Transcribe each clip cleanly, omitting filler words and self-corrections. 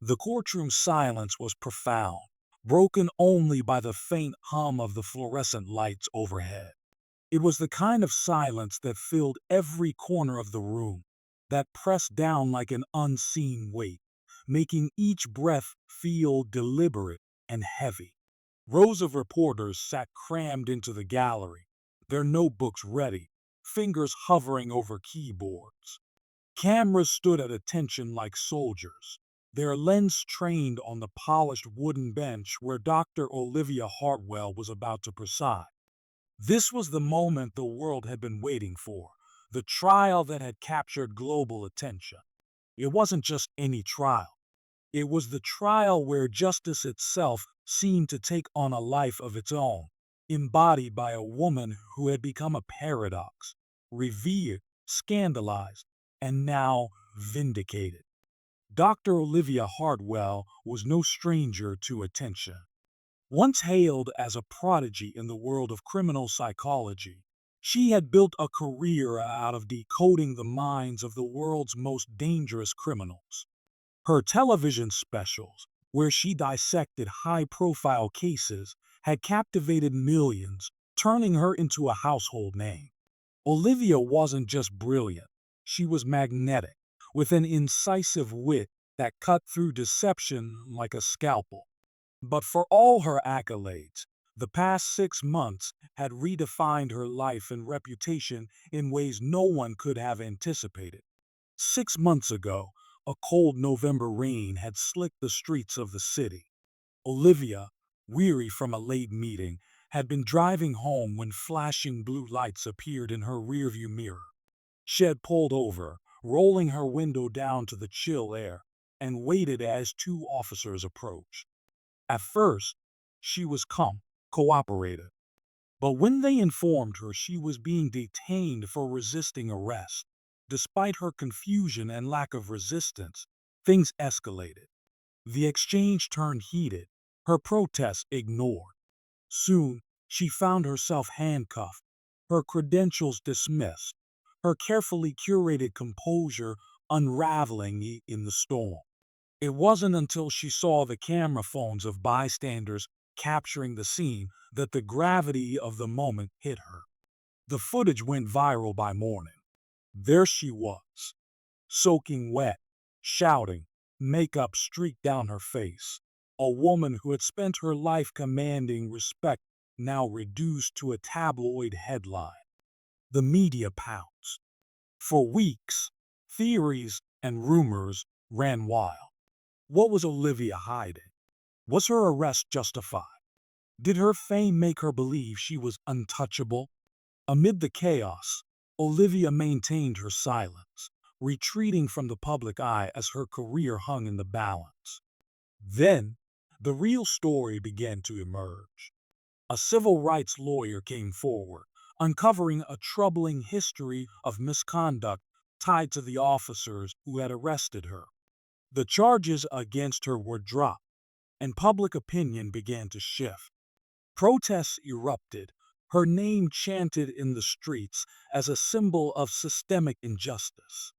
The courtroom silence was profound, broken only by the faint hum of the fluorescent lights overhead. It was the kind of silence that filled every corner of the room, that pressed down like an unseen weight, making each breath feel deliberate and heavy. Rows of reporters sat crammed into the gallery, their notebooks ready, fingers hovering over keyboards. Cameras stood at attention like soldiers, their lens trained on the polished wooden bench where Dr. Olivia Hartwell was about to preside. This was the moment the world had been waiting for, the trial that had captured global attention. It wasn't just any trial. It was the trial where justice itself seemed to take on a life of its own, embodied by a woman who had become a paradox, revered, scandalized, and now vindicated. Dr. Olivia Hartwell was no stranger to attention. Once hailed as a prodigy in the world of criminal psychology, she had built a career out of decoding the minds of the world's most dangerous criminals. Her television specials, where she dissected high-profile cases, had captivated millions, turning her into a household name. Olivia wasn't just brilliant, she was magnetic, with an incisive wit that cut through deception like a scalpel. But for all her accolades, the past 6 months had redefined her life and reputation in ways no one could have anticipated. 6 months ago, a cold November rain had slicked the streets of the city. Olivia, weary from a late meeting, had been driving home when flashing blue lights appeared in her rearview mirror. She had pulled over, rolling her window down to the chill air, and waited as two officers approached. At first, she was calm, cooperative. But when they informed her she was being detained for resisting arrest, despite her confusion and lack of resistance, things escalated. The exchange turned heated, her protests ignored. Soon, she found herself handcuffed, her credentials dismissed, her carefully curated composure unraveling in the storm. It wasn't until she saw the camera phones of bystanders capturing the scene that the gravity of the moment hit her. The footage went viral by morning. There she was, soaking wet, shouting, makeup streaked down her face. A woman who had spent her life commanding respect now reduced to a tabloid headline. The media pounced. For weeks, theories and rumors ran wild. What was Olivia hiding? Was her arrest justified? Did her fame make her believe she was untouchable? Amid the chaos, Olivia maintained her silence, retreating from the public eye as her career hung in the balance. Then, the real story began to emerge. A civil rights lawyer came forward, uncovering a troubling history of misconduct tied to the officers who had arrested her. The charges against her were dropped, and public opinion began to shift. Protests erupted, her name chanted in the streets as a symbol of systemic injustice.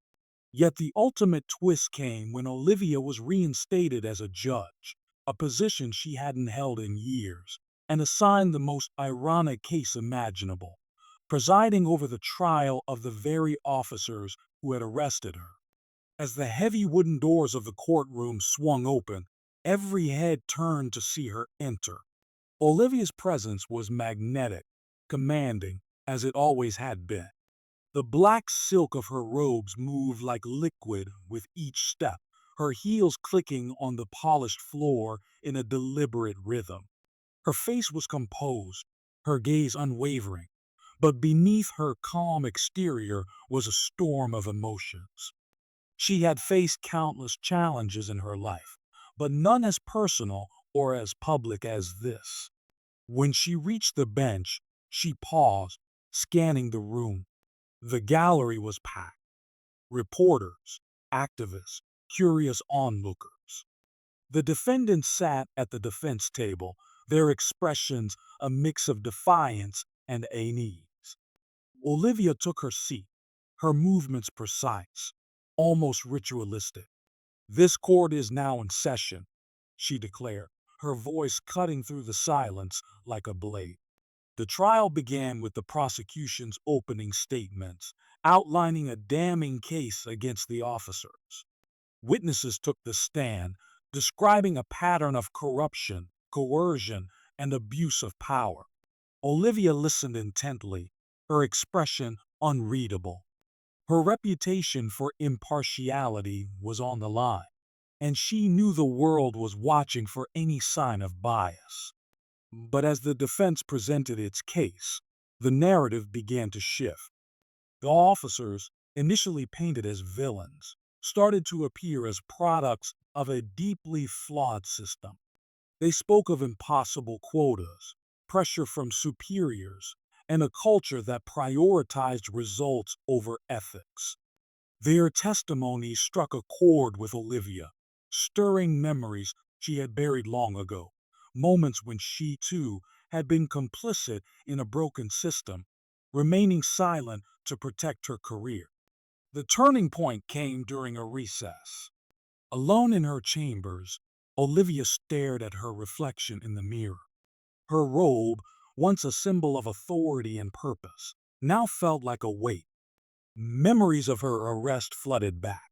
Yet the ultimate twist came when Olivia was reinstated as a judge, a position she hadn't held in years, and assigned the most ironic case imaginable, presiding over the trial of the very officers who had arrested her. As the heavy wooden doors of the courtroom swung open, every head turned to see her enter. Olivia's presence was magnetic, commanding, as it always had been. The black silk of her robes moved like liquid with each step, her heels clicking on the polished floor in a deliberate rhythm. Her face was composed, her gaze unwavering, but beneath her calm exterior was a storm of emotions. She had faced countless challenges in her life, but none as personal or as public as this. When she reached the bench, she paused, scanning the room. The gallery was packed. Reporters, activists, curious onlookers. The defendants sat at the defense table, their expressions a mix of defiance and unease. Olivia took her seat, her movements precise, almost ritualistic. "This court is now in session," she declared, her voice cutting through the silence like a blade. The trial began with the prosecution's opening statements, outlining a damning case against the officers. Witnesses took the stand, describing a pattern of corruption, coercion, and abuse of power. Olivia listened intently, her expression unreadable. Her reputation for impartiality was on the line, and she knew the world was watching for any sign of bias. But as the defense presented its case, the narrative began to shift. The officers, initially painted as villains, started to appear as products of a deeply flawed system. They spoke of impossible quotas, pressure from superiors, and a culture that prioritized results over ethics. Their testimony struck a chord with Olivia, stirring memories she had buried long ago, moments when she, too, had been complicit in a broken system, remaining silent to protect her career. The turning point came during a recess. Alone in her chambers, Olivia stared at her reflection in the mirror. Her robe, once a symbol of authority and purpose, now felt like a weight. Memories of her arrest flooded back.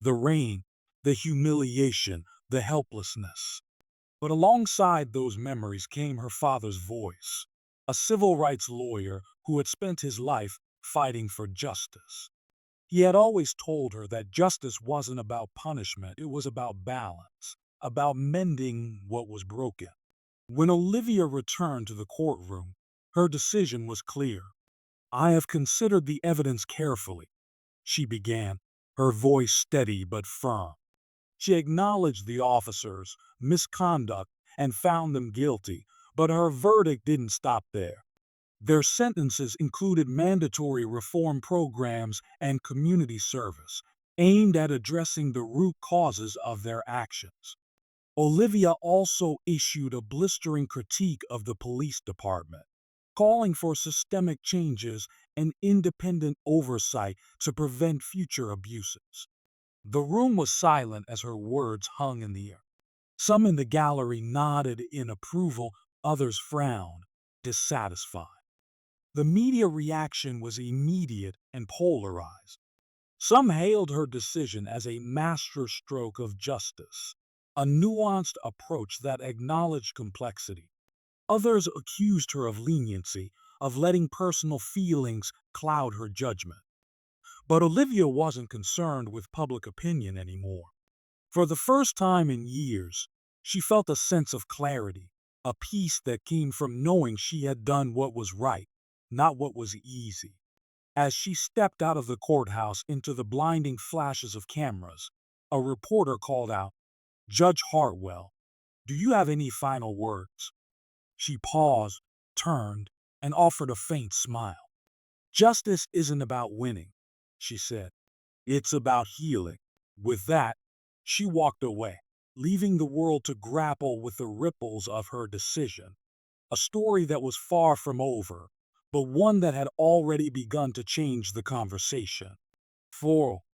The rain, the humiliation, the helplessness. But alongside those memories came her father's voice, a civil rights lawyer who had spent his life fighting for justice. He had always told her that justice wasn't about punishment, it was about balance, about mending what was broken. When Olivia returned to the courtroom, her decision was clear. "I have considered the evidence carefully," she began, her voice steady but firm. She acknowledged the officers' misconduct and found them guilty, but her verdict didn't stop there. Their sentences included mandatory reform programs and community service, aimed at addressing the root causes of their actions. Olivia also issued a blistering critique of the police department, calling for systemic changes and independent oversight to prevent future abuses. The room was silent as her words hung in the air. Some in the gallery nodded in approval, others frowned, dissatisfied. The media reaction was immediate and polarized. Some hailed her decision as a masterstroke of justice, a nuanced approach that acknowledged complexity. Others accused her of leniency, of letting personal feelings cloud her judgment. But Olivia wasn't concerned with public opinion anymore. For the first time in years, she felt a sense of clarity, a peace that came from knowing she had done what was right, not what was easy. As she stepped out of the courthouse into the blinding flashes of cameras, a reporter called out, "Judge Hartwell, do you have any final words?" She paused, turned, and offered a faint smile. "Justice isn't about winning," she said. "It's about healing." With that, she walked away, leaving the world to grapple with the ripples of her decision. A story that was far from over, but one that had already begun to change the conversation. 4.